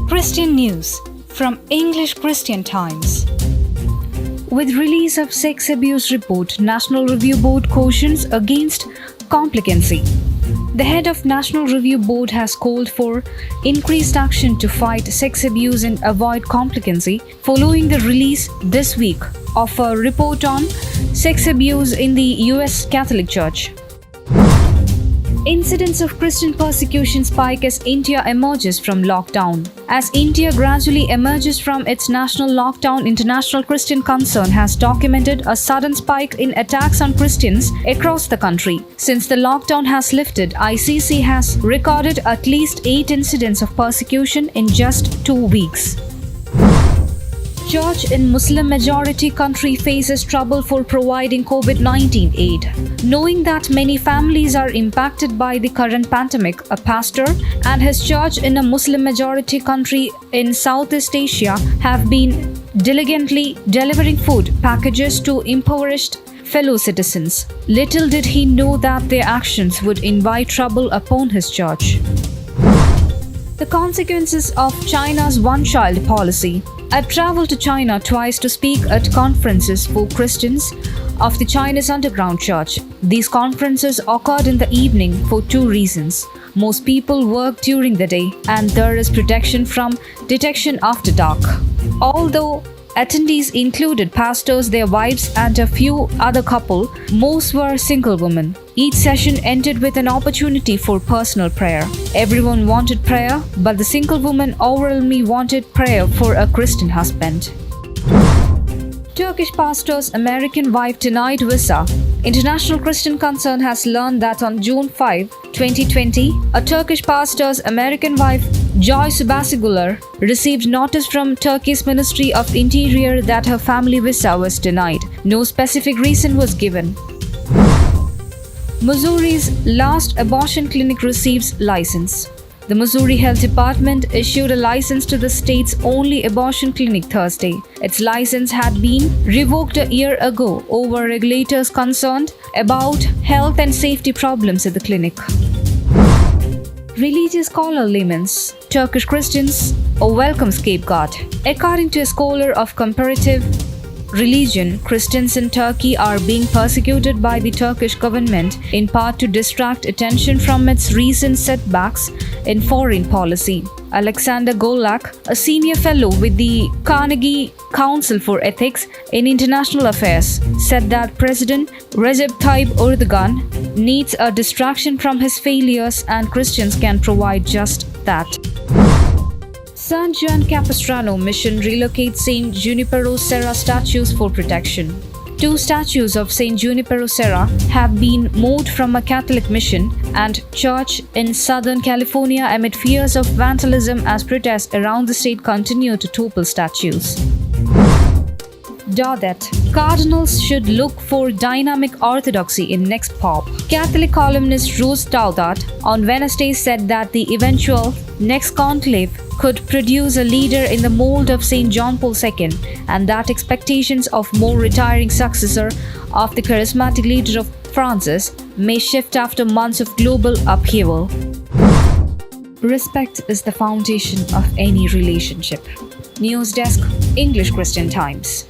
Christian news from English Christian Times. With release of sex abuse report, National Review Board cautions against complicancy. The head of National Review Board has called for increased action to fight sex abuse and avoid complicancy following the release this week of a report on sex abuse in the US Catholic Church. Incidents of Christian persecution spike as India emerges from lockdown. As India gradually emerges from its national lockdown, International Christian Concern has documented a sudden spike in attacks on Christians across the country. Since the lockdown has lifted, ICC has recorded at least 8 incidents of persecution in just 2 weeks. Church in Muslim-majority country faces trouble for providing COVID-19 aid. Knowing that many families are impacted by the current pandemic, a pastor and his church in a Muslim-majority country in Southeast Asia have been diligently delivering food packages to impoverished fellow citizens. Little did he know that their actions would invite trouble upon his church. The consequences of China's one-child policy. I've traveled to China twice to speak at conferences for Christians of the Chinese underground church. These conferences occurred in the evening for 2 reasons. Most people work during the day, and there is protection from detection after dark. Although attendees included pastors, their wives, and a few other couple, most were single women. Each session ended with an opportunity for personal prayer. Everyone wanted prayer, but the single woman overwhelmingly wanted prayer for a Christian husband. Turkish pastor's American wife denied visa. International Christian Concern has learned that on June 5, 2020, a Turkish pastor's American wife, Joyce Basigular, received notice from Turkey's Ministry of Interior that her family visa was denied. No specific reason was given. Missouri's last abortion clinic receives license. The Missouri Health Department issued a license to the state's only abortion clinic Thursday. Its license had been revoked a year ago over regulators concerned about health and safety problems at the clinic. Religious scholar laments Turkish Christians a welcome scapegoat. According to a scholar of comparative religion, Christians in Turkey are being persecuted by the Turkish government in part to distract attention from its recent setbacks in foreign policy. Alexander Golak, a senior fellow with the Carnegie Council for Ethics in International Affairs, said that President Recep Tayyip Erdogan needs a distraction from his failures, and Christians can provide just that. San Juan Capistrano mission relocates Saint Junipero Serra statues for protection. 2 statues of Saint Junipero Serra have been moved from a Catholic mission and church in Southern California amid fears of vandalism as protests around the state continue to topple statues. Daudet. Cardinals should look for dynamic orthodoxy in next pope. Catholic columnist Rose Daudet on Wednesday said that the eventual next conclave could produce a leader in the mold of St. John Paul II, and that expectations of more retiring successor of the charismatic leader of Francis may shift after months of global upheaval. Respect is the foundation of any relationship. News Desk, English Christian Times.